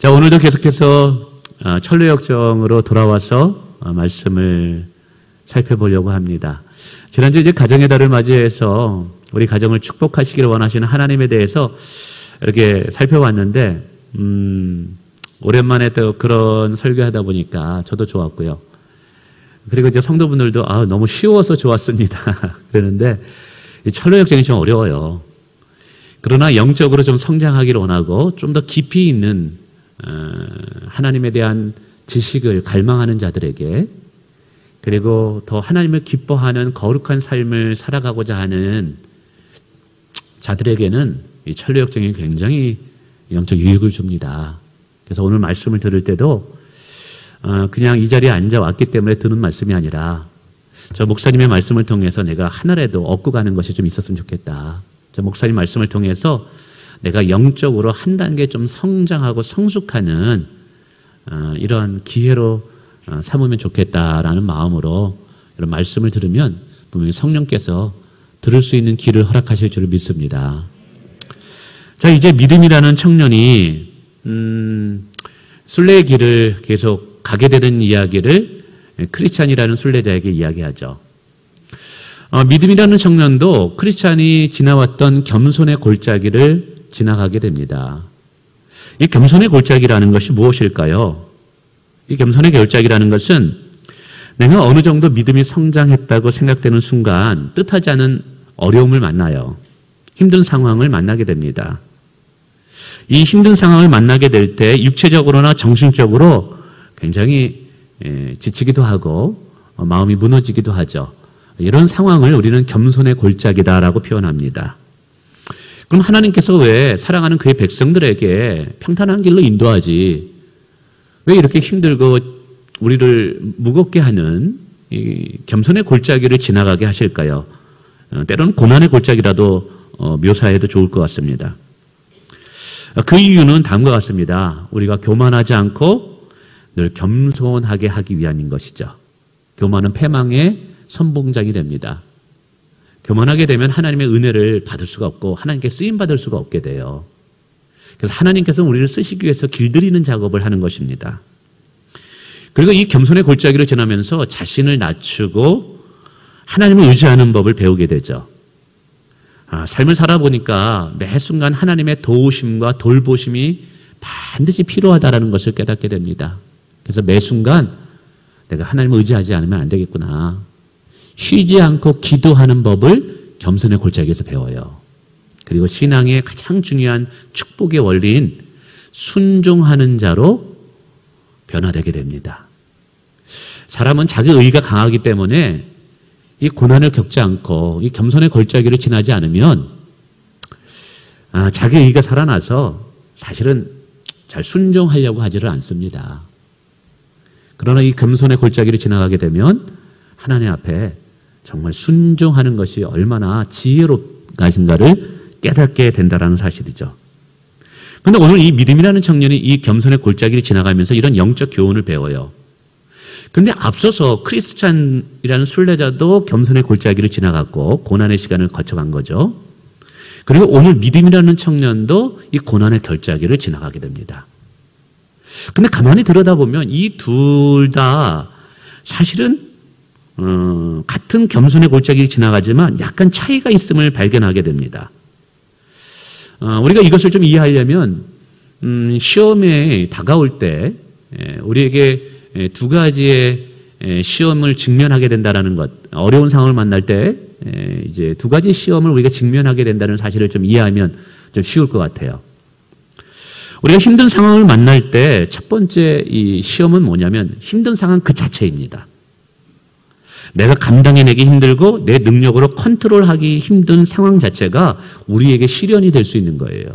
자, 오늘도 계속해서 철로역정으로 돌아와서 말씀을 살펴보려고 합니다. 지난주 이제 가정의 달을 맞이해서 우리 가정을 축복하시기를 원하시는 하나님에 대해서 이렇게 살펴봤는데, 오랜만에 또 그런 설교하다 보니까 저도 좋았고요. 그리고 이제 성도분들도 너무 쉬워서 좋았습니다. 그러는데 이 철로역정이 좀 어려워요. 그러나 영적으로 좀 성장하기를 원하고 좀 더 깊이 있는 하나님에 대한 지식을 갈망하는 자들에게, 그리고 더 하나님을 기뻐하는 거룩한 삶을 살아가고자 하는 자들에게는 이 철로역정이 굉장히 영적 유익을 줍니다. 그래서 오늘 말씀을 들을 때도 그냥 이 자리에 앉아왔기 때문에 듣는 말씀이 아니라, 저 목사님의 말씀을 통해서 내가 하나라도 얻고 가는 것이 좀 있었으면 좋겠다. 저 목사님 말씀을 통해서 내가 영적으로 한 단계 좀 성장하고 성숙하는 이러한 기회로 삼으면 좋겠다라는 마음으로 이런 말씀을 들으면 분명히 성령께서 들을 수 있는 길을 허락하실 줄을 믿습니다. 자, 이제 믿음이라는 청년이 순례의 길을 계속 가게 되는 이야기를 크리스찬이라는 순례자에게 이야기하죠. 믿음이라는 청년도 크리스찬이 지나왔던 겸손의 골짜기를 지나가게 됩니다. 이 겸손의 골짜기라는 것이 무엇일까요? 이 겸손의 골짜기라는 것은 내가 어느 정도 믿음이 성장했다고 생각되는 순간 뜻하지 않은 어려움을 만나요. 힘든 상황을 만나게 됩니다. 이 힘든 상황을 만나게 될 때 육체적으로나 정신적으로 굉장히 지치기도 하고 마음이 무너지기도 하죠. 이런 상황을 우리는 겸손의 골짜기다라고 표현합니다. 그럼 하나님께서 왜 사랑하는 그의 백성들에게 평탄한 길로 인도하지, 왜 이렇게 힘들고 우리를 무겁게 하는 이 겸손의 골짜기를 지나가게 하실까요? 때로는 고난의 골짜기라도 묘사해도 좋을 것 같습니다. 그 이유는 다음과 같습니다. 우리가 교만하지 않고 늘 겸손하게 하기 위함인 것이죠. 교만은 패망의 선봉장이 됩니다. 교만하게 되면 하나님의 은혜를 받을 수가 없고 하나님께 쓰임받을 수가 없게 돼요. 그래서 하나님께서는 우리를 쓰시기 위해서 길들이는 작업을 하는 것입니다. 그리고 이 겸손의 골짜기를 지나면서 자신을 낮추고 하나님을 의지하는 법을 배우게 되죠. 삶을 살아보니까 매 순간 하나님의 도우심과 돌보심이 반드시 필요하다는 것을 깨닫게 됩니다. 그래서 매 순간 내가 하나님을 의지하지 않으면 안 되겠구나. 쉬지 않고 기도하는 법을 겸손의 골짜기에서 배워요. 그리고 신앙의 가장 중요한 축복의 원리인 순종하는 자로 변화되게 됩니다. 사람은 자기 의의가 강하기 때문에 이 고난을 겪지 않고 이 겸손의 골짜기를 지나지 않으면 자기 의의가 살아나서 사실은 잘 순종하려고 하지를 않습니다. 그러나 이 겸손의 골짜기를 지나가게 되면 하나님 앞에 정말 순종하는 것이 얼마나 지혜롭가신가를 깨닫게 된다는 사실이죠. 그런데 오늘 이 믿음이라는 청년이 이 겸손의 골짜기를 지나가면서 이런 영적 교훈을 배워요. 그런데 앞서서 크리스찬이라는 순례자도 겸손의 골짜기를 지나갔고 고난의 시간을 거쳐간 거죠. 그리고 오늘 믿음이라는 청년도 이 고난의 골짜기를 지나가게 됩니다. 근데 가만히 들여다보면 이 둘 다 사실은 같은 겸손의 골짜기를 지나가지만 약간 차이가 있음을 발견하게 됩니다. 우리가 이것을 좀 이해하려면 시험에 다가올 때 우리에게 두 가지의 시험을 직면하게 된다는 것, 어려운 상황을 만날 때 이제 두 가지 시험을 우리가 직면하게 된다는 사실을 좀 이해하면 좀 쉬울 것 같아요. 우리가 힘든 상황을 만날 때 첫 번째 이 시험은 뭐냐면 힘든 상황 그 자체입니다. 내가 감당해내기 힘들고 내 능력으로 컨트롤하기 힘든 상황 자체가 우리에게 시련이 될 수 있는 거예요.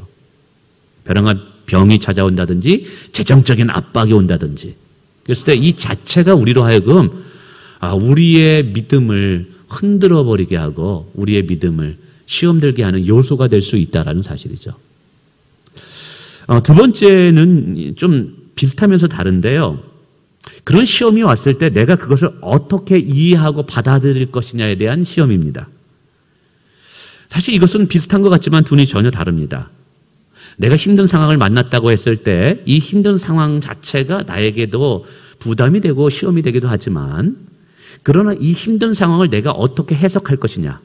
벼랑한 병이 찾아온다든지 재정적인 압박이 온다든지 그랬을 때 이 자체가 우리로 하여금 우리의 믿음을 흔들어 버리게 하고 우리의 믿음을 시험 들게 하는 요소가 될 수 있다는 사실이죠. 두 번째는 좀 비슷하면서 다른데요. 그런 시험이 왔을 때 내가 그것을 어떻게 이해하고 받아들일 것이냐에 대한 시험입니다. 사실 이것은 비슷한 것 같지만 둘이 전혀 다릅니다. 내가 힘든 상황을 만났다고 했을 때 이 힘든 상황 자체가 나에게도 부담이 되고 시험이 되기도 하지만, 그러나 이 힘든 상황을 내가 어떻게 해석할 것이냐,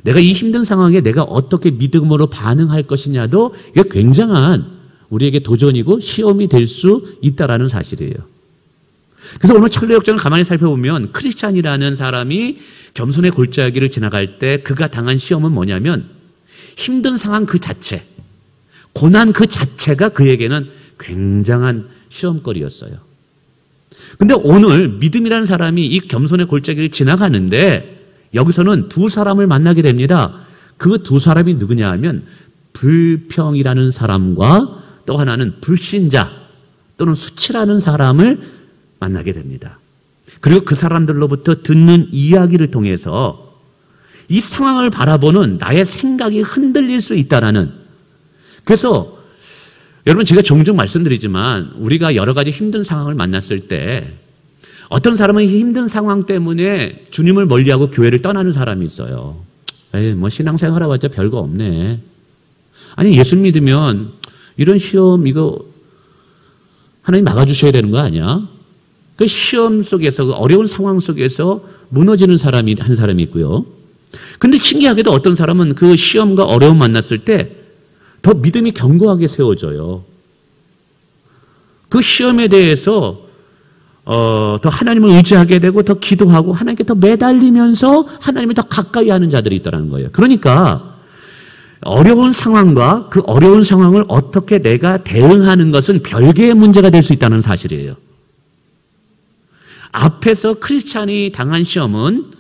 내가 이 힘든 상황에 내가 어떻게 믿음으로 반응할 것이냐도 이게 굉장한 우리에게 도전이고 시험이 될 수 있다라는 사실이에요. 그래서 오늘 철로 역정을 가만히 살펴보면 크리스찬이라는 사람이 겸손의 골짜기를 지나갈 때 그가 당한 시험은 뭐냐면 힘든 상황 그 자체, 고난 그 자체가 그에게는 굉장한 시험거리였어요. 근데 오늘 믿음이라는 사람이 이 겸손의 골짜기를 지나가는데 여기서는 두 사람을 만나게 됩니다. 그 두 사람이 누구냐 하면 불평이라는 사람과 또 하나는 불신자 또는 수치라는 사람을 만나게 됩니다. 그리고 그 사람들로부터 듣는 이야기를 통해서 이 상황을 바라보는 나의 생각이 흔들릴 수 있다라는, 그래서 여러분 제가 종종 말씀드리지만 우리가 여러 가지 힘든 상황을 만났을 때 어떤 사람은 이 힘든 상황 때문에 주님을 멀리하고 교회를 떠나는 사람이 있어요. 에이, 뭐 신앙생활 해봤자 별거 없네. 아니 예수 믿으면 이런 시험 이거 하나님 막아주셔야 되는 거 아니야? 그 시험 속에서 그 어려운 상황 속에서 무너지는 사람이 한 사람이 있고요. 근데 신기하게도 어떤 사람은 그 시험과 어려움 만났을 때 더 믿음이 견고하게 세워져요. 그 시험에 대해서 더 하나님을 의지하게 되고 더 기도하고 하나님께 더 매달리면서 하나님을 더 가까이 하는 자들이 있다는 거예요. 그러니까 어려운 상황과 그 어려운 상황을 어떻게 내가 대응하는 것은 별개의 문제가 될 수 있다는 사실이에요. 앞에서 크리스찬이 당한 시험은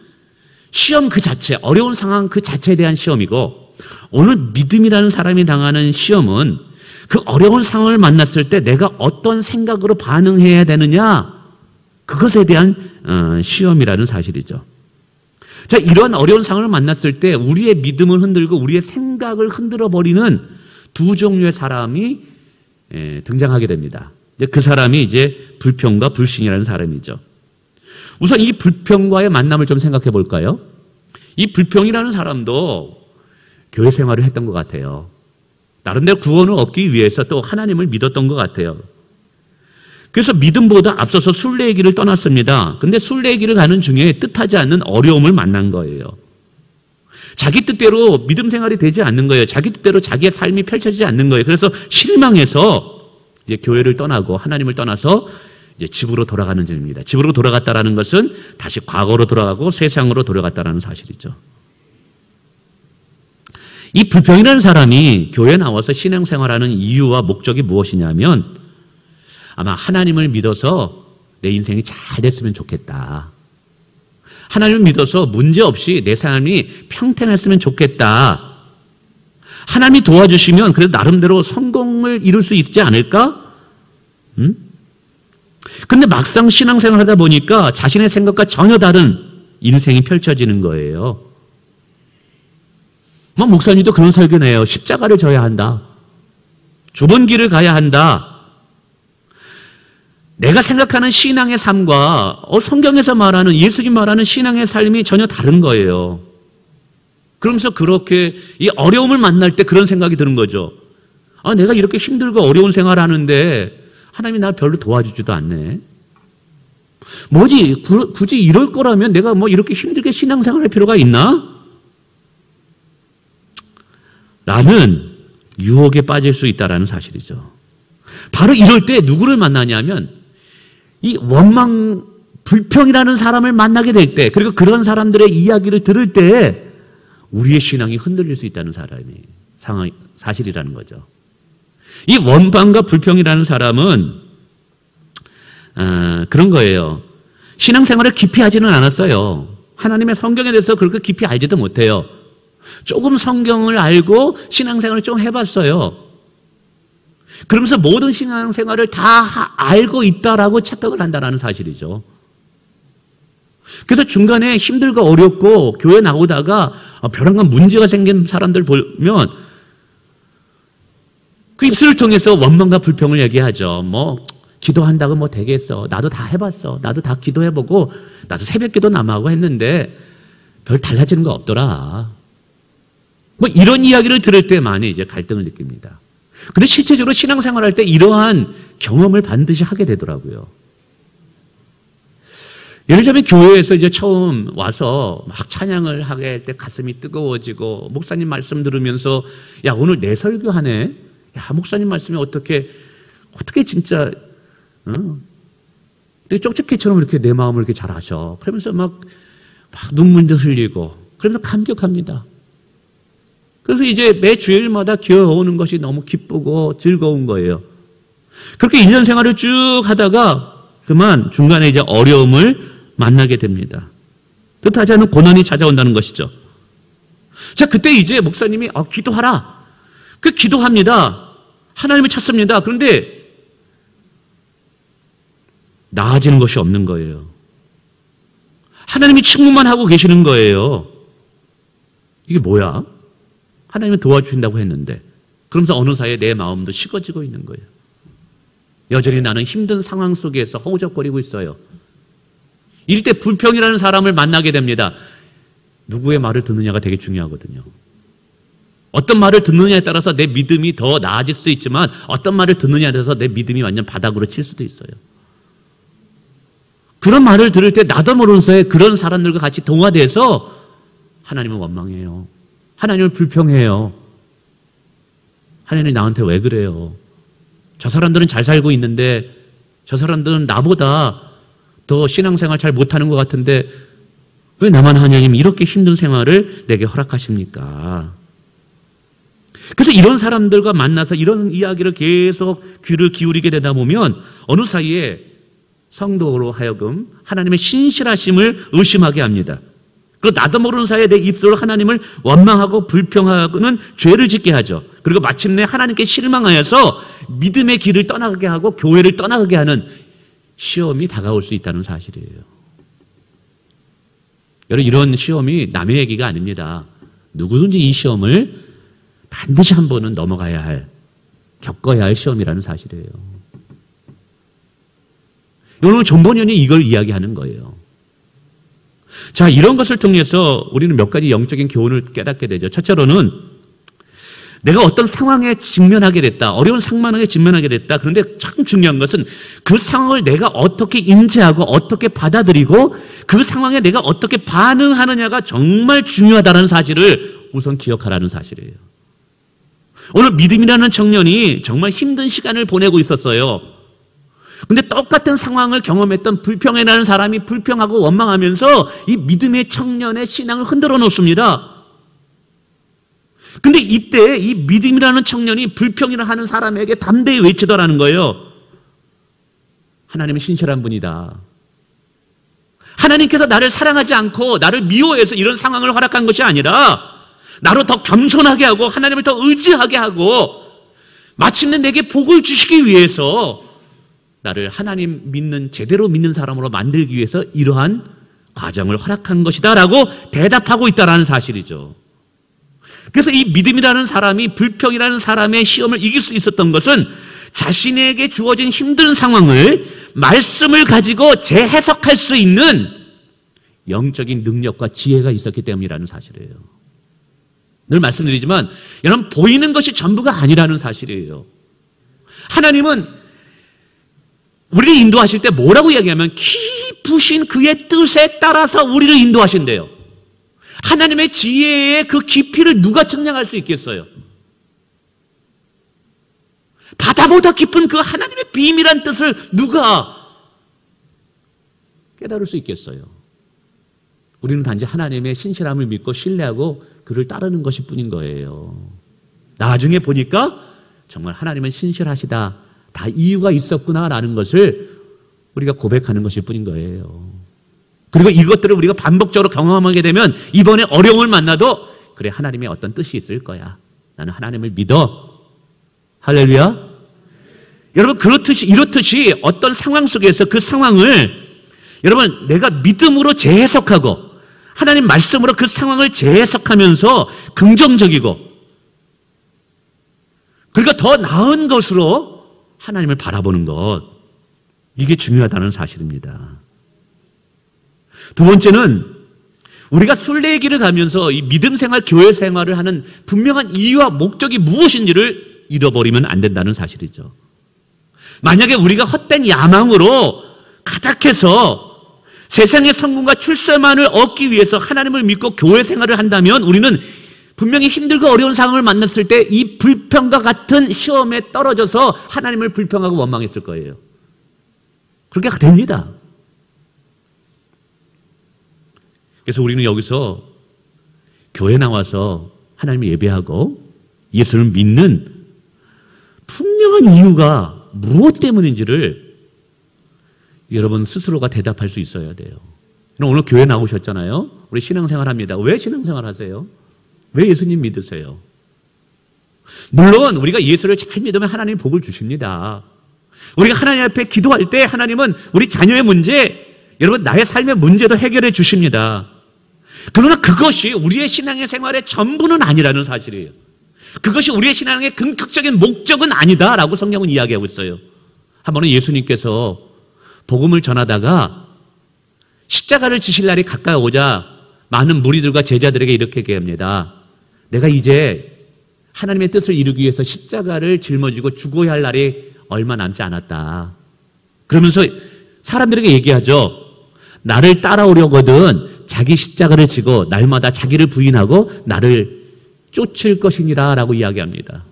시험 그 자체, 어려운 상황 그 자체에 대한 시험이고, 오늘 믿음이라는 사람이 당하는 시험은 그 어려운 상황을 만났을 때 내가 어떤 생각으로 반응해야 되느냐, 그것에 대한 시험이라는 사실이죠. 자, 이런 어려운 상황을 만났을 때 우리의 믿음을 흔들고 우리의 생각을 흔들어 버리는 두 종류의 사람이 등장하게 됩니다. 그 사람이 이제 불평과 불신이라는 사람이죠. 우선 이 불평과의 만남을 좀 생각해 볼까요? 이 불평이라는 사람도 교회 생활을 했던 것 같아요. 나름대로 구원을 얻기 위해서 또 하나님을 믿었던 것 같아요. 그래서 믿음보다 앞서서 순례의 길을 떠났습니다. 근데 순례의 길을 가는 중에 뜻하지 않는 어려움을 만난 거예요. 자기 뜻대로 믿음 생활이 되지 않는 거예요. 자기 뜻대로 자기의 삶이 펼쳐지지 않는 거예요. 그래서 실망해서 이제 교회를 떠나고 하나님을 떠나서 이제 집으로 돌아가는 중입니다. 집으로 돌아갔다라는 것은 다시 과거로 돌아가고 세상으로 돌아갔다라는 사실이죠. 이 불평이라는 사람이 교회에 나와서 신앙생활하는 이유와 목적이 무엇이냐면 아마 하나님을 믿어서 내 인생이 잘 됐으면 좋겠다. 하나님을 믿어서 문제없이 내 삶이 평탄했으면 좋겠다. 하나님이 도와주시면 그래도 나름대로 성공을 이룰 수 있지 않을까? 근데 막상 신앙생활 하다 보니까 자신의 생각과 전혀 다른 인생이 펼쳐지는 거예요. 뭐 목사님도 그런 설교네요. 십자가를 져야 한다. 좁은 길을 가야 한다. 내가 생각하는 신앙의 삶과 성경에서 말하는 예수님 말하는 신앙의 삶이 전혀 다른 거예요. 그러면서 그렇게 이 어려움을 만날 때 그런 생각이 드는 거죠. 아, 내가 이렇게 힘들고 어려운 생활을 하는데 하나님이 날 별로 도와주지도 않네. 뭐지? 굳이 이럴 거라면 내가 뭐 이렇게 힘들게 신앙생활 할 필요가 있나? 라는 유혹에 빠질 수 있다는 사실이죠. 바로 이럴 때 누구를 만나냐면 이 원망, 불평이라는 사람을 만나게 될 때, 그리고 그런 사람들의 이야기를 들을 때 우리의 신앙이 흔들릴 수 있다는 사실이라는 거죠. 이 원망과 불평이라는 사람은 그런 거예요. 신앙생활을 깊이 하지는 않았어요. 하나님의 성경에 대해서 그렇게 깊이 알지도 못해요. 조금 성경을 알고 신앙생활을 좀 해봤어요. 그러면서 모든 신앙생활을 다 알고 있다라고 착각을 한다는 사실이죠. 그래서 중간에 힘들고 어렵고 교회 나오다가 벼랑간 문제가 생긴 사람들 보면 그 입술을 통해서 원망과 불평을 얘기하죠. 뭐 기도한다고 뭐 되겠어. 나도 다 해봤어. 나도 다 기도해보고 나도 새벽기도 남하고 했는데 별 달라지는 거 없더라. 뭐 이런 이야기를 들을 때 많이 이제 갈등을 느낍니다. 근데 실제적으로 신앙생활할 때 이러한 경험을 반드시 하게 되더라고요. 예를 들면 교회에서 이제 처음 와서 막 찬양을 하게 할 때 가슴이 뜨거워지고 목사님 말씀 들으면서 야 오늘 내 설교하네. 야 목사님 말씀이 어떻게 진짜 되게 쪽집게처럼 이렇게 내 마음을 이렇게 잘 아셔. 그러면서 막 눈물도 흘리고 그러면서 감격합니다. 그래서 이제 매 주일마다 교회 오는 것이 너무 기쁘고 즐거운 거예요. 그렇게 1년 생활을 쭉 하다가 그만 중간에 이제 어려움을 만나게 됩니다. 뜻하지 않은 고난이 찾아온다는 것이죠. 자, 그때 이제 목사님이 기도하라. 그 기도합니다. 하나님을 찾습니다. 그런데 나아지는 것이 없는 거예요. 하나님이 침묵만 하고 계시는 거예요. 이게 뭐야? 하나님은 도와주신다고 했는데 그러면서 어느 사이에 내 마음도 식어지고 있는 거예요. 여전히 나는 힘든 상황 속에서 허우적거리고 있어요. 이럴 때 불평이라는 사람을 만나게 됩니다. 누구의 말을 듣느냐가 되게 중요하거든요. 어떤 말을 듣느냐에 따라서 내 믿음이 더 나아질 수도 있지만 어떤 말을 듣느냐에 따라서 내 믿음이 완전 바닥으로 칠 수도 있어요. 그런 말을 들을 때 나도 모르는 사이에 그런 사람들과 같이 동화돼서 하나님은 원망해요. 하나님을 불평해요. 하나님이 나한테 왜 그래요? 저 사람들은 잘 살고 있는데 저 사람들은 나보다 더 신앙생활 잘 못하는 것 같은데 왜 나만 하나님 이렇게 힘든 생활을 내게 허락하십니까? 그래서 이런 사람들과 만나서 이런 이야기를 계속 귀를 기울이게 되다 보면 어느 사이에 성도로 하여금 하나님의 신실하심을 의심하게 합니다. 그리고 나도 모르는 사이에 내 입술로 하나님을 원망하고 불평하고는 죄를 짓게 하죠. 그리고 마침내 하나님께 실망하여서 믿음의 길을 떠나게 하고 교회를 떠나게 하는 시험이 다가올 수 있다는 사실이에요. 여러분 이런 시험이 남의 얘기가 아닙니다. 누구든지 이 시험을 반드시 한 번은 넘어가야 할, 겪어야 할 시험이라는 사실이에요. 오늘 존버년이 이걸 이야기하는 거예요. 자, 이런 것을 통해서 우리는 몇 가지 영적인 교훈을 깨닫게 되죠. 첫째로는 내가 어떤 상황에 직면하게 됐다. 어려운 상황에 직면하게 됐다. 그런데 참 중요한 것은 그 상황을 내가 어떻게 인지하고 어떻게 받아들이고 그 상황에 내가 어떻게 반응하느냐가 정말 중요하다는 사실을 우선 기억하라는 사실이에요. 오늘 믿음이라는 청년이 정말 힘든 시간을 보내고 있었어요. 근데 똑같은 상황을 경험했던 불평이라는 사람이 불평하고 원망하면서 이 믿음의 청년의 신앙을 흔들어 놓습니다. 근데 이때 이 믿음이라는 청년이 불평이라 하는 사람에게 담대히 외치더라는 거예요. 하나님은 신실한 분이다. 하나님께서 나를 사랑하지 않고 나를 미워해서 이런 상황을 허락한 것이 아니라 나로 더 겸손하게 하고 하나님을 더 의지하게 하고 마침내 내게 복을 주시기 위해서 나를 하나님 믿는 제대로 믿는 사람으로 만들기 위해서 이러한 과정을 허락한 것이다 라고 대답하고 있다는 사실이죠. 그래서 이 믿음이라는 사람이 불평이라는 사람의 시험을 이길 수 있었던 것은 자신에게 주어진 힘든 상황을 말씀을 가지고 재해석할 수 있는 영적인 능력과 지혜가 있었기 때문이라는 사실이에요. 늘 말씀드리지만 여러분 보이는 것이 전부가 아니라는 사실이에요. 하나님은 우리를 인도하실 때 뭐라고 이야기하면 깊으신 그의 뜻에 따라서 우리를 인도하신대요. 하나님의 지혜의 그 깊이를 누가 측량할 수 있겠어요? 바다보다 깊은 그 하나님의 비밀한 뜻을 누가 깨달을 수 있겠어요? 우리는 단지 하나님의 신실함을 믿고 신뢰하고 그를 따르는 것일 뿐인 거예요. 나중에 보니까 정말 하나님은 신실하시다. 다 이유가 있었구나라는 것을 우리가 고백하는 것일 뿐인 거예요. 그리고 이것들을 우리가 반복적으로 경험하게 되면 이번에 어려움을 만나도 그래 하나님의 어떤 뜻이 있을 거야. 나는 하나님을 믿어. 할렐루야. 여러분 이렇듯이 어떤 상황 속에서 그 상황을 여러분 내가 믿음으로 재해석하고 하나님 말씀으로 그 상황을 재해석하면서 긍정적이고 그리고 더 나은 것으로 하나님을 바라보는 것, 이게 중요하다는 사실입니다. 두 번째는 우리가 순례의 길을 가면서 이 믿음 생활, 교회 생활을 하는 분명한 이유와 목적이 무엇인지를 잃어버리면 안 된다는 사실이죠. 만약에 우리가 헛된 야망으로 가득해서 세상의 성공과 출세만을 얻기 위해서 하나님을 믿고 교회 생활을 한다면 우리는 분명히 힘들고 어려운 상황을 만났을 때 이 불평과 같은 시험에 떨어져서 하나님을 불평하고 원망했을 거예요. 그렇게 됩니다. 그래서 우리는 여기서 교회 나와서 하나님을 예배하고 예수를 믿는 분명한 이유가 무엇 때문인지를 여러분 스스로가 대답할 수 있어야 돼요. 오늘 교회 나오셨잖아요. 우리 신앙생활 합니다. 왜 신앙생활 하세요? 왜 예수님 믿으세요? 물론 우리가 예수를 잘 믿으면 하나님 복을 주십니다. 우리가 하나님 앞에 기도할 때 하나님은 우리 자녀의 문제, 여러분 나의 삶의 문제도 해결해 주십니다. 그러나 그것이 우리의 신앙의 생활의 전부는 아니라는 사실이에요. 그것이 우리의 신앙의 근격적인 목적은 아니다라고 성경은 이야기하고 있어요. 한 번은 예수님께서 복음을 전하다가 십자가를 지실 날이 가까이 오자 많은 무리들과 제자들에게 이렇게 얘기합니다. 내가 이제 하나님의 뜻을 이루기 위해서 십자가를 짊어지고 죽어야 할 날이 얼마 남지 않았다. 그러면서 사람들에게 얘기하죠. 나를 따라오려거든 자기 십자가를 지고 날마다 자기를 부인하고 나를 쫓을 것이니라 라고 이야기합니다.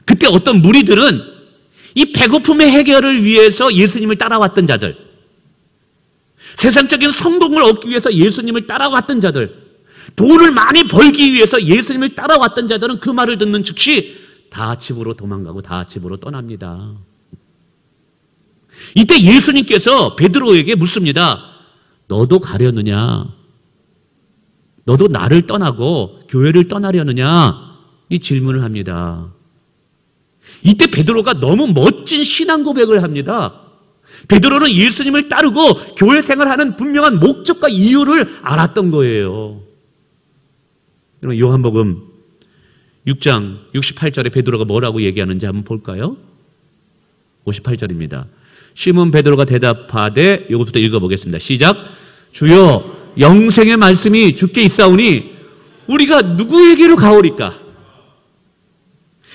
그때 어떤 무리들은 이 배고픔의 해결을 위해서 예수님을 따라왔던 자들, 세상적인 성공을 얻기 위해서 예수님을 따라왔던 자들, 돈을 많이 벌기 위해서 예수님을 따라왔던 자들은 그 말을 듣는 즉시 다 집으로 도망가고 다 집으로 떠납니다. 이때 예수님께서 베드로에게 묻습니다. 너도 가려느냐? 너도 나를 떠나고 교회를 떠나려느냐? 이 질문을 합니다. 이때 베드로가 너무 멋진 신앙 고백을 합니다. 베드로는 예수님을 따르고 교회 생활하는 분명한 목적과 이유를 알았던 거예요. 여러분 요한복음 6장 68절에 베드로가 뭐라고 얘기하는지 한번 볼까요? 58절입니다. 시몬 베드로가 대답하되, 이것부터 읽어보겠습니다. 시작. 주여 영생의 말씀이 주께 있사오니 우리가 누구에게로 가오리까?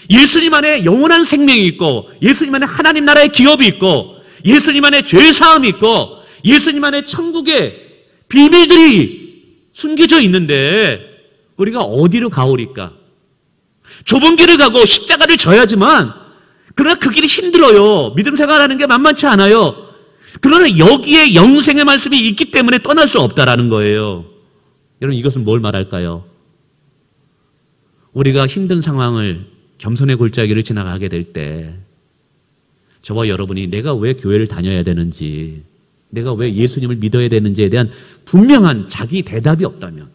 예수님 안에 영원한 생명이 있고 예수님 안에 하나님 나라의 기업이 있고 예수님 안에 죄사함이 있고 예수님 안에 천국의 비밀들이 숨겨져 있는데 우리가 어디로 가오리까? 좁은 길을 가고 십자가를 져야지만 그러나 그 길이 힘들어요. 믿음 생활하는 게 만만치 않아요. 그러나 여기에 영생의 말씀이 있기 때문에 떠날 수 없다라는 거예요. 여러분 이것은 뭘 말할까요? 우리가 힘든 상황을 겸손의 골짜기를 지나가게 될 때 저와 여러분이 내가 왜 교회를 다녀야 되는지, 내가 왜 예수님을 믿어야 되는지에 대한 분명한 자기 대답이 없다면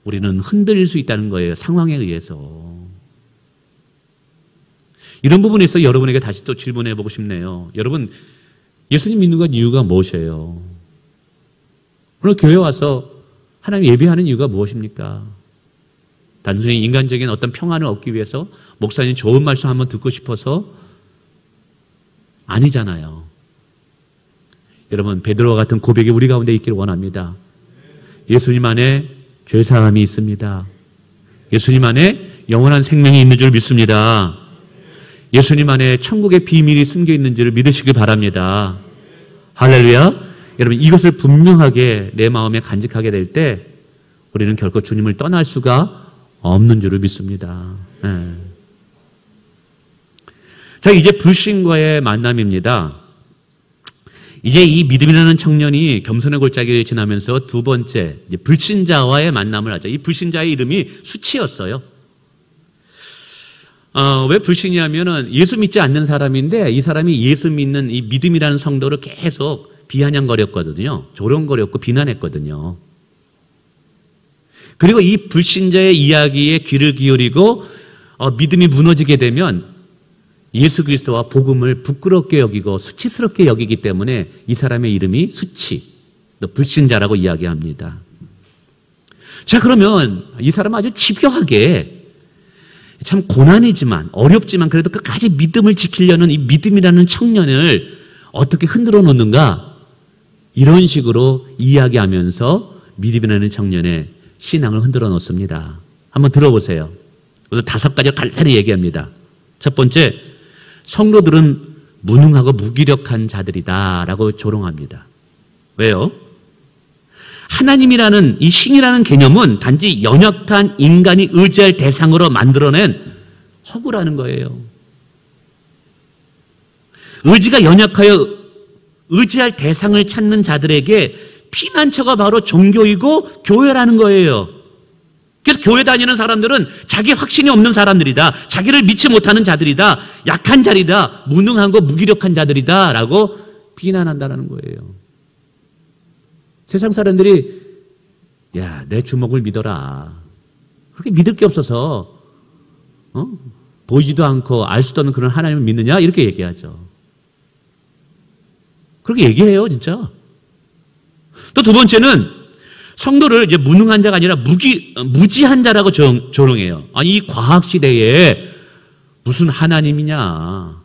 우리는 흔들릴 수 있다는 거예요. 상황에 의해서. 이런 부분에서 여러분에게 다시 또 질문해 보고 싶네요. 여러분 예수님 믿는 건 이유가 무엇이에요? 오늘 교회 와서 하나님 예배하는 이유가 무엇입니까? 단순히 인간적인 어떤 평안을 얻기 위해서 목사님 좋은 말씀 한번 듣고 싶어서 아니잖아요. 여러분 베드로와 같은 고백이 우리 가운데 있기를 원합니다. 예수님 안에 죄사함이 있습니다. 예수님 안에 영원한 생명이 있는 줄 믿습니다. 예수님 안에 천국의 비밀이 숨겨 있는 줄을 믿으시길 바랍니다. 할렐루야. 여러분 이것을 분명하게 내 마음에 간직하게 될 때 우리는 결코 주님을 떠날 수가 없는 줄을 믿습니다. 네. 자, 이제 불신과의 만남입니다. 이제 이 믿음이라는 청년이 겸손의 골짜기를 지나면서 두 번째 이제 불신자와의 만남을 하죠. 이 불신자의 이름이 수치였어요. 왜 불신이냐면은 예수 믿지 않는 사람인데 이 사람이 예수 믿는 이 믿음이라는 성도를 계속 비아냥거렸거든요. 조롱거렸고 비난했거든요. 그리고 이 불신자의 이야기에 귀를 기울이고 믿음이 무너지게 되면 예수 그리스도와 복음을 부끄럽게 여기고 수치스럽게 여기기 때문에 이 사람의 이름이 수치, 불신자라고 이야기합니다. 자, 그러면 이 사람은 아주 집요하게 참 고난이지만 어렵지만 그래도 끝까지 믿음을 지키려는 이 믿음이라는 청년을 어떻게 흔들어 놓는가, 이런 식으로 이야기하면서 믿음이라는 청년의 신앙을 흔들어 놓습니다. 한번 들어보세요. 그래서 5가지를 간단히 얘기합니다. 첫 번째, 성도들은 무능하고 무기력한 자들이다라고 조롱합니다. 왜요? 하나님이라는 이 신이라는 개념은 단지 연약한 인간이 의지할 대상으로 만들어낸 허구라는 거예요. 의지가 연약하여 의지할 대상을 찾는 자들에게 피난처가 바로 종교이고 교회라는 거예요. 그래서 교회 다니는 사람들은 자기 확신이 없는 사람들이다. 자기를 믿지 못하는 자들이다. 약한 자리다. 무능하고 무기력한 자들이다. 라고 비난한다는 거예요. 세상 사람들이 야, 내 주먹을 믿어라. 그렇게 믿을 게 없어서 보이지도 않고 알 수도 없는 그런 하나님을 믿느냐? 이렇게 얘기하죠. 그렇게 얘기해요, 진짜. 또 두 번째는 성도를 이제 무능한 자가 아니라 무지한 자라고 조롱해요. 아니, 이 과학 시대에 무슨 하나님이냐?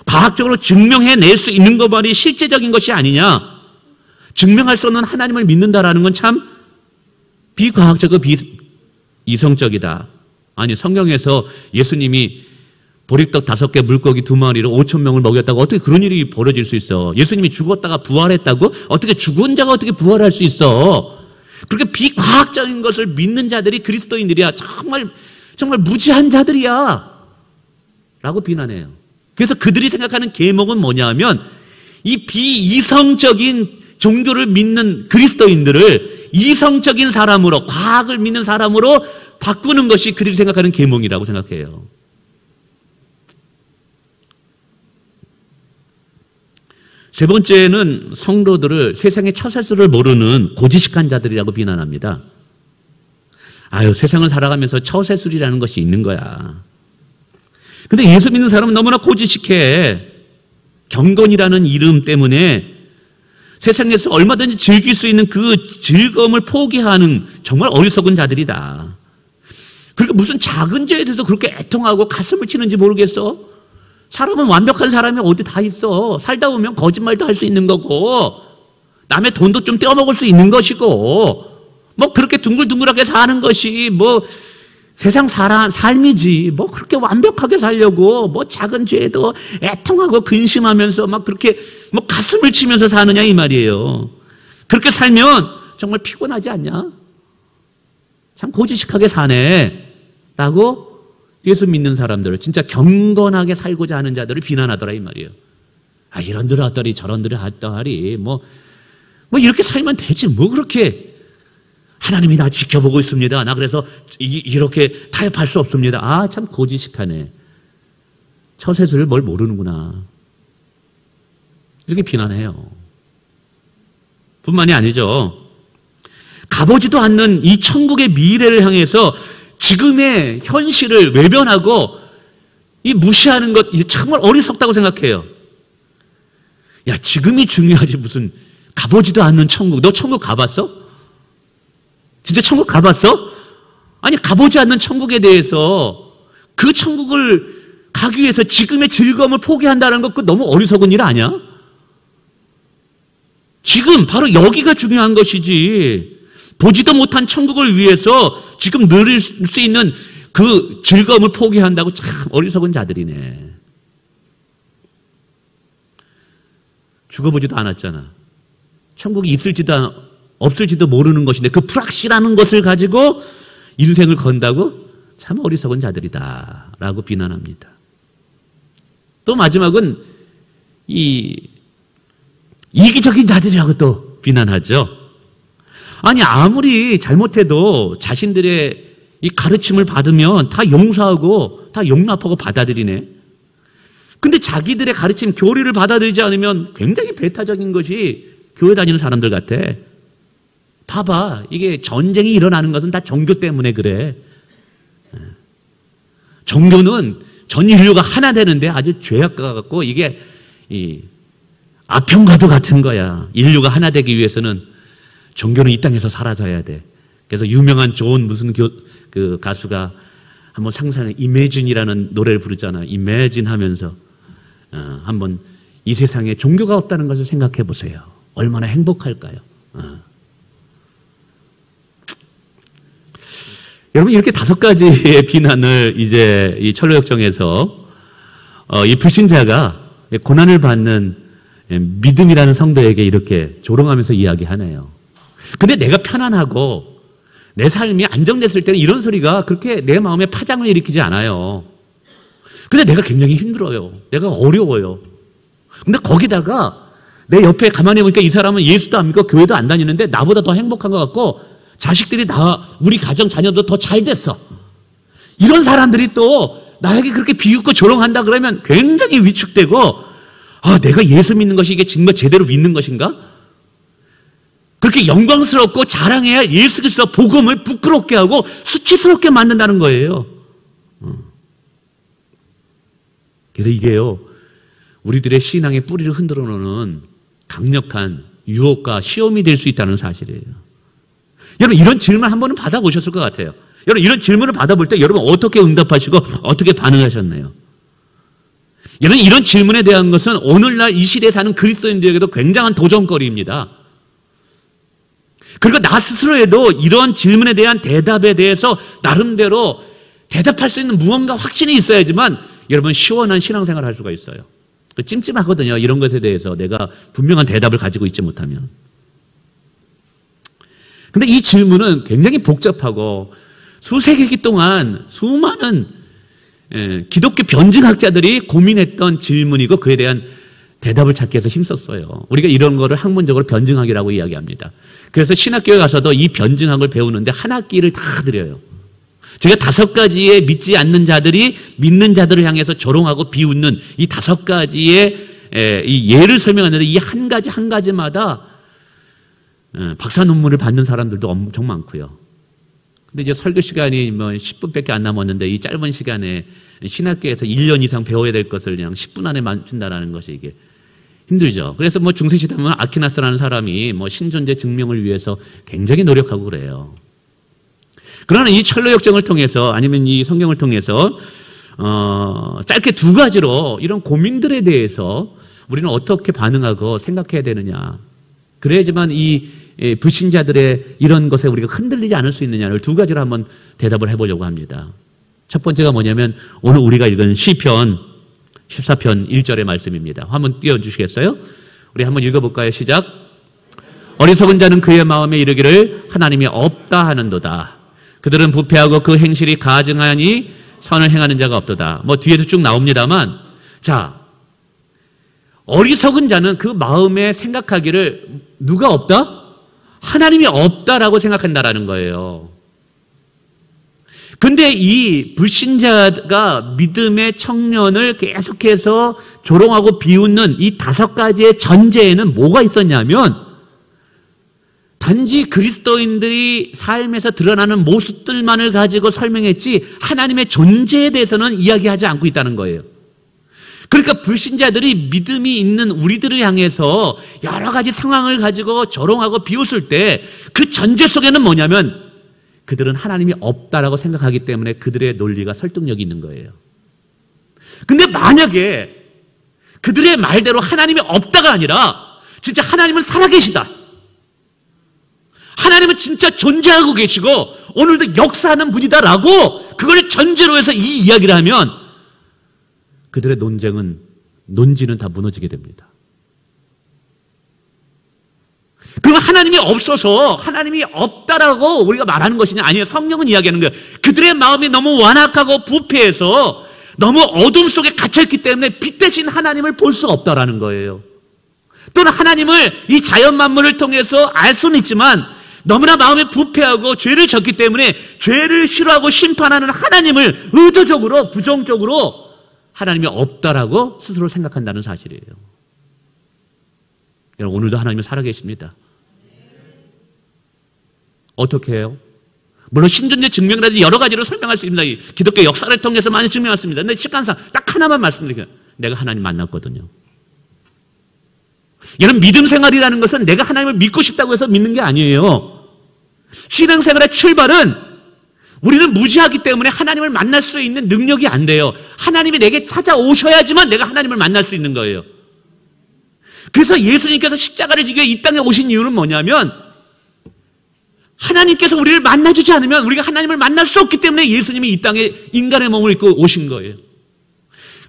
과학적으로 증명해낼 수 있는 것만이 실제적인 것이 아니냐? 증명할 수 없는 하나님을 믿는다라는 건 참 비과학적이고 비이성적이다. 아니, 성경에서 예수님이 보리떡 5개 물고기 2마리로 5,000명을 먹였다고 어떻게 그런 일이 벌어질 수 있어? 예수님이 죽었다가 부활했다고? 어떻게 죽은 자가 어떻게 부활할 수 있어? 그렇게 비과학적인 것을 믿는 자들이 그리스도인들이야. 정말 무지한 자들이야. 라고 비난해요. 그래서 그들이 생각하는 계몽은 뭐냐 하면 이 비이성적인 종교를 믿는 그리스도인들을 이성적인 사람으로, 과학을 믿는 사람으로 바꾸는 것이 그들이 생각하는 계몽이라고 생각해요. 세 번째는 성도들을 세상의 처세술을 모르는 고지식한 자들이라고 비난합니다. 아유, 세상을 살아가면서 처세술이라는 것이 있는 거야. 근데 예수 믿는 사람은 너무나 고지식해. 경건이라는 이름 때문에 세상에서 얼마든지 즐길 수 있는 그 즐거움을 포기하는 정말 어리석은 자들이다. 그러니까 무슨 작은 죄에 대해서 그렇게 애통하고 가슴을 치는지 모르겠어. 사람은 완벽한 사람이 어디 다 있어. 살다 보면 거짓말도 할 수 있는 거고 남의 돈도 좀 떼어먹을 수 있는 것이고 뭐 그렇게 둥글둥글하게 사는 것이 뭐 세상 삶이지. 뭐 그렇게 완벽하게 살려고 뭐 작은 죄에도 애통하고 근심하면서 막 그렇게 뭐 가슴을 치면서 사느냐 이 말이에요. 그렇게 살면 정말 피곤하지 않냐? 참 고지식하게 사네 라고 예수 믿는 사람들을, 진짜 경건하게 살고자 하는 자들을 비난하더라 이 말이에요. 아, 이런들 하더리 저런들 하더리 뭐 이렇게 살면 되지 뭐 그렇게. 하나님이 나 지켜보고 있습니다. 나 그래서 이렇게 타협할 수 없습니다. 아, 참 고지식하네. 처세술을 뭘 모르는구나. 이렇게 비난해요. 뿐만이 아니죠. 가보지도 않는 이 천국의 미래를 향해서 지금의 현실을 외면하고 이 무시하는 것 정말 어리석다고 생각해요. 야, 지금이 중요하지 무슨 가보지도 않는 천국. 너 천국 가봤어? 진짜 천국 가봤어? 아니, 가보지 않는 천국에 대해서 그 천국을 가기 위해서 지금의 즐거움을 포기한다는 것, 그거 너무 어리석은 일 아니야? 지금 바로 여기가 중요한 것이지. 보지도 못한 천국을 위해서 지금 누릴 수 있는 그 즐거움을 포기한다고 참 어리석은 자들이네. 죽어보지도 않았잖아. 천국이 있을지도 없을지도 모르는 것인데 그 불확실한 것을 가지고 인생을 건다고? 참 어리석은 자들이다 라고 비난합니다. 또 마지막은 이 이기적인 자들이라고 또 비난하죠. 아니, 아무리 잘못해도 자신들의 이 가르침을 받으면 다 용서하고 다 용납하고 받아들이네. 근데 자기들의 가르침, 교리를 받아들이지 않으면 굉장히 배타적인 것이 교회 다니는 사람들 같아. 봐봐, 이게 전쟁이 일어나는 것은 다 종교 때문에 그래. 종교는 전 인류가 하나 되는데 아주 죄악과 같고 이게 이 아평과도 같은 거야. 인류가 하나 되기 위해서는 종교는 이 땅에서 사라져야 돼. 그래서 유명한 존 무슨 그 가수가 한번 상상해, Imagine이라는 노래를 부르잖아. Imagine 하면서 한번 이 세상에 종교가 없다는 것을 생각해 보세요. 얼마나 행복할까요? 여러분, 이렇게 5가지의 비난을 이제 이 철로역정에서 이 불신자가 고난을 받는 믿음이라는 성도에게 이렇게 조롱하면서 이야기하네요. 근데 내가 편안하고 내 삶이 안정됐을 때는 이런 소리가 그렇게 내 마음에 파장을 일으키지 않아요. 근데 내가 굉장히 힘들어요. 내가 어려워요. 근데 거기다가 내 옆에 가만히 보니까 이 사람은 예수도 안 믿고 교회도 안 다니는데 나보다 더 행복한 것 같고 자식들이 우리 가정 자녀도 더 잘 됐어. 이런 사람들이 또 나에게 그렇게 비웃고 조롱한다 그러면 굉장히 위축되고, 내가 예수 믿는 것이 이게 정말 제대로 믿는 것인가? 그렇게 영광스럽고 자랑해야 예수 그리스도 복음을 부끄럽게 하고 수치스럽게 만든다는 거예요. 그래서 이게요, 우리들의 신앙의 뿌리를 흔들어 놓는 강력한 유혹과 시험이 될 수 있다는 사실이에요. 여러분, 이런 질문 한 번은 받아보셨을 것 같아요. 여러분, 이런 질문을 받아볼 때 여러분 어떻게 응답하시고 어떻게 반응하셨나요? 여러분, 이런 질문에 대한 것은 오늘날 이 시대에 사는 그리스도인들에게도 굉장한 도전거리입니다. 그리고 나 스스로에도 이런 질문에 대한 대답에 대해서 나름대로 대답할 수 있는 무언가 확신이 있어야지만 여러분 시원한 신앙생활을 할 수가 있어요. 찜찜하거든요. 이런 것에 대해서 내가 분명한 대답을 가지고 있지 못하면. 근데 이 질문은 굉장히 복잡하고 수세기 동안 수많은 기독교 변증학자들이 고민했던 질문이고 그에 대한 대답을 찾기 위해서 힘썼어요. 우리가 이런 거를 학문적으로 변증학이라고 이야기합니다. 그래서 신학교에 가서도 이 변증학을 배우는데 한 학기를 다 들여요. 제가 5가지의 믿지 않는 자들이 믿는 자들을 향해서 조롱하고 비웃는 이 5가지의 이 예를 설명하는데 이 한 가지 한 가지마다 박사 논문을 받는 사람들도 엄청 많고요. 근데 이제 설교 시간이 뭐 10분밖에 안 남았는데 이 짧은 시간에 신학교에서 1년 이상 배워야 될 것을 그냥 10분 안에 맞춘다라는 것이 이게 힘들죠. 그래서 뭐 중세시대 보면 아퀴나스라는 사람이 뭐 신존재 증명을 위해서 굉장히 노력하고 그래요. 그러나 이 철로역정을 통해서 아니면 이 성경을 통해서 짧게 2가지로 이런 고민들에 대해서 우리는 어떻게 반응하고 생각해야 되느냐. 그래야지만 이 불신자들의 이런 것에 우리가 흔들리지 않을 수 있느냐를 2가지로 한번 대답을 해보려고 합니다. 첫 번째가 뭐냐면 오늘 우리가 읽은 시편 14편 1절의 말씀입니다. 한번 띄워주시겠어요? 우리 한번 읽어볼까요? 시작. 어리석은 자는 그의 마음에 이르기를 하나님이 없다 하는도다. 그들은 부패하고 그 행실이 가증하니 선을 행하는 자가 없도다. 뭐 뒤에도 쭉 나옵니다만, 자, 어리석은 자는 그 마음에 생각하기를 누가 없다? 하나님이 없다라고 생각한다라는 거예요. 근데 이 불신자가 믿음의 청년을 계속해서 조롱하고 비웃는 이 5가지의 전제에는 뭐가 있었냐면 단지 그리스도인들이 삶에서 드러나는 모습들만을 가지고 설명했지 하나님의 존재에 대해서는 이야기하지 않고 있다는 거예요. 그러니까 불신자들이 믿음이 있는 우리들을 향해서 여러 가지 상황을 가지고 조롱하고 비웃을 때 그 전제 속에는 뭐냐면 그들은 하나님이 없다라고 생각하기 때문에 그들의 논리가 설득력이 있는 거예요. 근데 만약에 그들의 말대로 하나님이 없다가 아니라 진짜 하나님은 살아계시다. 하나님은 진짜 존재하고 계시고 오늘도 역사하는 분이다라고 그걸 전제로 해서 이 이야기를 하면 그들의 논지는 다 무너지게 됩니다. 그럼 하나님이 없어서 하나님이 없다라고 우리가 말하는 것이냐? 아니에요. 성경은 이야기하는 거예요. 그들의 마음이 너무 완악하고 부패해서 너무 어둠 속에 갇혀있기 때문에 빛 대신 하나님을 볼 수가 없다라는 거예요. 또는 하나님을 이 자연 만물을 통해서 알 수는 있지만 너무나 마음이 부패하고 죄를 졌기 때문에 죄를 싫어하고 심판하는 하나님을 의도적으로 부정적으로 하나님이 없다라고 스스로 생각한다는 사실이에요. 여러분, 오늘도 하나님은 살아계십니다. 어떻게 해요? 물론 신존재 증명이라든지 여러 가지로 설명할 수 있습니다. 이 기독교 역사를 통해서 많이 증명했습니다. 근데 시간상 딱 하나만 말씀드릴게요. 내가 하나님 만났거든요. 여러분, 믿음 생활이라는 것은 내가 하나님을 믿고 싶다고 해서 믿는 게 아니에요. 신앙생활의 출발은 우리는 무지하기 때문에 하나님을 만날 수 있는 능력이 안 돼요. 하나님이 내게 찾아오셔야지만 내가 하나님을 만날 수 있는 거예요. 그래서 예수님께서 십자가를 지고 이 땅에 오신 이유는 뭐냐면 하나님께서 우리를 만나주지 않으면 우리가 하나님을 만날 수 없기 때문에 예수님이 이 땅에 인간의 몸을 입고 오신 거예요.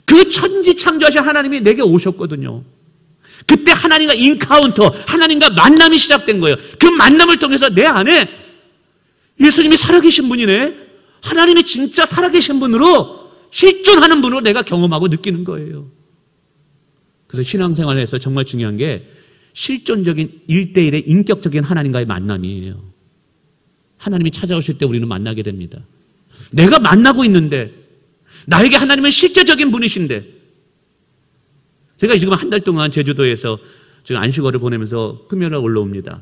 그 천지창조하신 하나님이 내게 오셨거든요. 그때 하나님과 인카운터, 하나님과 만남이 시작된 거예요. 그 만남을 통해서 내 안에 예수님이 살아계신 분이네, 하나님이 진짜 살아계신 분으로, 실존하는 분으로 내가 경험하고 느끼는 거예요. 그래서 신앙생활에서 정말 중요한 게 실존적인 1대1의 인격적인 하나님과의 만남이에요. 하나님이 찾아오실 때 우리는 만나게 됩니다. 내가 만나고 있는데 나에게 하나님은 실제적인 분이신데, 제가 지금 한 달 동안 제주도에서 지금 안식월을 보내면서 금요일에 올라옵니다.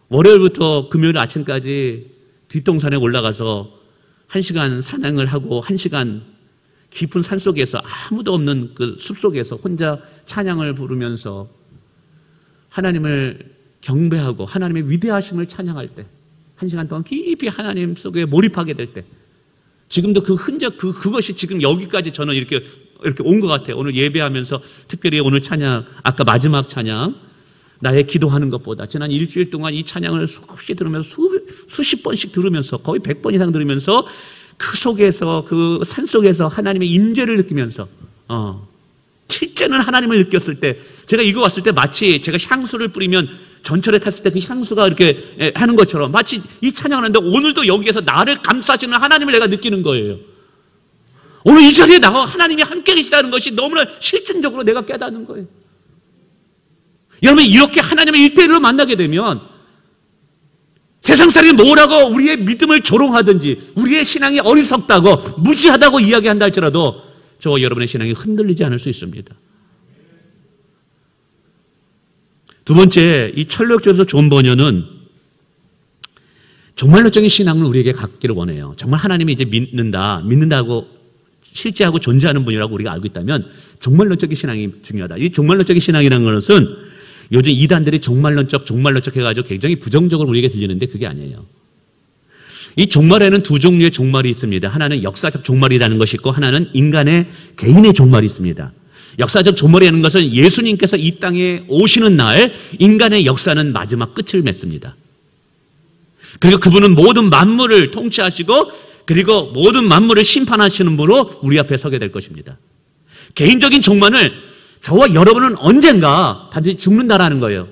월요일부터 금요일 아침까지 뒷동산에 올라가서 1시간 사냥을 하고 1시간 깊은 산 속에서 아무도 없는 그 숲속에서 혼자 찬양을 부르면서 하나님을 경배하고 하나님의 위대하심을 찬양할 때 1시간 동안 깊이 하나님 속에 몰입하게 될 때, 지금도 그 흔적, 그것이 지금 여기까지 저는 이렇게 온 것 같아요. 오늘 예배하면서 특별히 오늘 찬양, 아까 마지막 찬양, 나의 기도하는 것보다 지난 일주일 동안 이 찬양을 수없이 들으면서 수십 번씩 들으면서 거의 100번 이상 들으면서 그 속에서, 그 산 속에서 하나님의 임재를 느끼면서, 실제는 하나님을 느꼈을 때, 제가 이거 왔을 때 마치 제가 향수를 뿌리면 전철에 탔을 때 그 향수가 이렇게 하는 것처럼 마치 이 찬양을 하는데 오늘도 여기에서 나를 감싸시는 하나님을 내가 느끼는 거예요. 오늘 이 자리에 나와 하나님이 함께 계시다는 것이 너무나 실증적으로 내가 깨닫는 거예요. 여러분, 이렇게 하나님의 1대1로 만나게 되면 세상 사람이 뭐라고 우리의 믿음을 조롱하든지 우리의 신앙이 어리석다고 무지하다고 이야기한다 할지라도 저와 여러분의 신앙이 흔들리지 않을 수 있습니다. 두 번째, 이 철학적으로 존 버녀는 종말론적인 신앙을 우리에게 갖기를 원해요. 정말 하나님이 이제 믿는다고 실제하고 존재하는 분이라고 우리가 알고 있다면 종말론적인 신앙이 중요하다. 이 종말론적인 신앙이라는 것은 요즘 이단들이 종말론적 해가지고 굉장히 부정적으로 우리에게 들리는데 그게 아니에요. 이 종말에는 두 종류의 종말이 있습니다. 하나는 역사적 종말이라는 것이 있고 하나는 인간의 개인의 종말이 있습니다. 역사적 종말이라는 것은 예수님께서 이 땅에 오시는 날 인간의 역사는 마지막 끝을 맺습니다. 그리고 그분은 모든 만물을 통치하시고 그리고 모든 만물을 심판하시는 분으로 우리 앞에 서게 될 것입니다. 개인적인 종말을 저와 여러분은 언젠가 반드시 죽는다라는 거예요.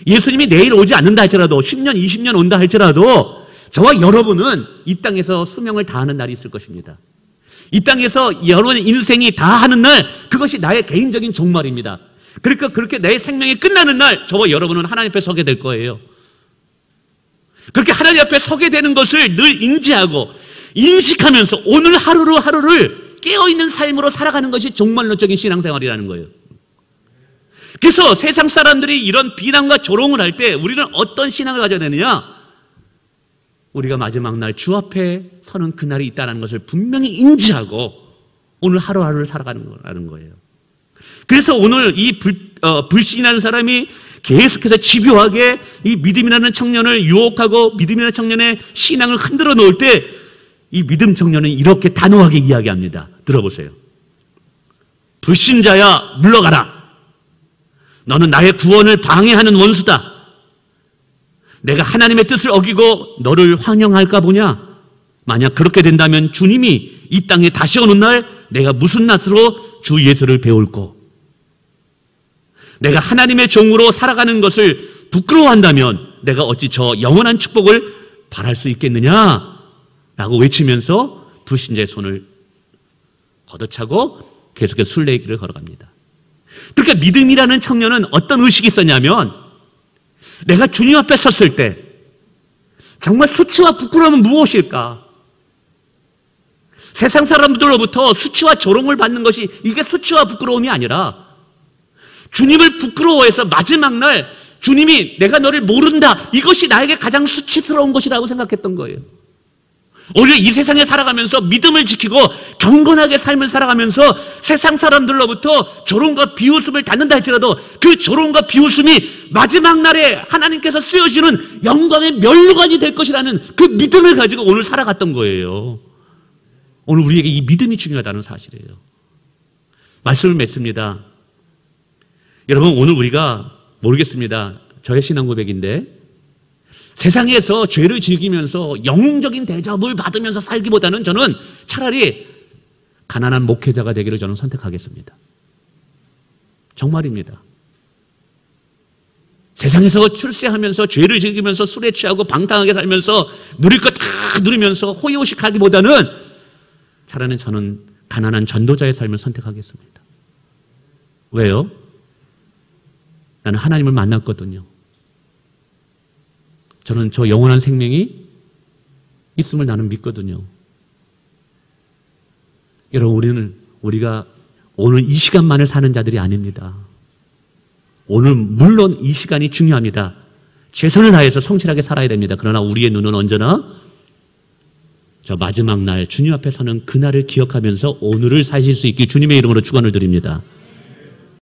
예수님이 내일 오지 않는다 할지라도 10년, 20년 온다 할지라도 저와 여러분은 이 땅에서 수명을 다하는 날이 있을 것입니다. 이 땅에서 여러분의 인생이 다하는 날, 그것이 나의 개인적인 종말입니다. 그러니까 그렇게 내 생명이 끝나는 날 저와 여러분은 하나님 앞에 서게 될 거예요. 그렇게 하나님 앞에 서게 되는 것을 늘 인지하고 인식하면서 오늘 하루를 깨어있는 삶으로 살아가는 것이 종말론적인 신앙생활이라는 거예요. 그래서 세상 사람들이 이런 비난과 조롱을 할 때 우리는 어떤 신앙을 가져야 되느냐? 우리가 마지막 날 주 앞에 서는 그날이 있다는 것을 분명히 인지하고 오늘 하루하루를 살아가는 거라는 거예요. 그래서 오늘 이 불신이라는 사람이 계속해서 집요하게 이 믿음이라는 청년을 유혹하고 믿음이라는 청년의 신앙을 흔들어 놓을 때 이 믿음 청년은 이렇게 단호하게 이야기합니다. 들어보세요. 불신자야 물러가라. 너는 나의 구원을 방해하는 원수다. 내가 하나님의 뜻을 어기고 너를 환영할까 보냐? 만약 그렇게 된다면 주님이 이 땅에 다시 오는 날 내가 무슨 낯으로 주 예수를 배울꼬? 내가 하나님의 종으로 살아가는 것을 부끄러워한다면 내가 어찌 저 영원한 축복을 바랄 수 있겠느냐? 라고 외치면서 불신자의 손을 걷어차고 계속해서 순례길을 걸어갑니다. 그러니까 믿음이라는 청년은 어떤 의식이 있었냐면 내가 주님 앞에 섰을 때 정말 수치와 부끄러움은 무엇일까? 세상 사람들로부터 수치와 조롱을 받는 것이 이게 수치와 부끄러움이 아니라 주님을 부끄러워해서 마지막 날 주님이 내가 너를 모른다, 이것이 나에게 가장 수치스러운 것이라고 생각했던 거예요. 오히려 이 세상에 살아가면서 믿음을 지키고 경건하게 삶을 살아가면서 세상 사람들로부터 조롱과 비웃음을 받는다 할지라도 그 조롱과 비웃음이 마지막 날에 하나님께서 쓰여주는 영광의 면류관이 될 것이라는 그 믿음을 가지고 오늘 살아갔던 거예요. 오늘 우리에게 이 믿음이 중요하다는 사실이에요. 말씀을 맺습니다. 여러분, 오늘 우리가 모르겠습니다. 저의 신앙 고백인데 세상에서 죄를 즐기면서 영웅적인 대접을 받으면서 살기보다는 저는 차라리 가난한 목회자가 되기를 저는 선택하겠습니다. 정말입니다. 세상에서 출세하면서 죄를 즐기면서 술에 취하고 방탕하게 살면서 누릴 것 다 누리면서 호의호식하기보다는 차라리 저는 가난한 전도자의 삶을 선택하겠습니다. 왜요? 나는 하나님을 만났거든요. 저는 저 영원한 생명이 있음을 나는 믿거든요. 여러분, 우리가 오늘 이 시간만을 사는 자들이 아닙니다. 오늘 물론 이 시간이 중요합니다. 최선을 다해서 성실하게 살아야 됩니다. 그러나 우리의 눈은 언제나 저 마지막 날 주님 앞에 서는 그날을 기억하면서 오늘을 사실 수 있게 주님의 이름으로 축원을 드립니다.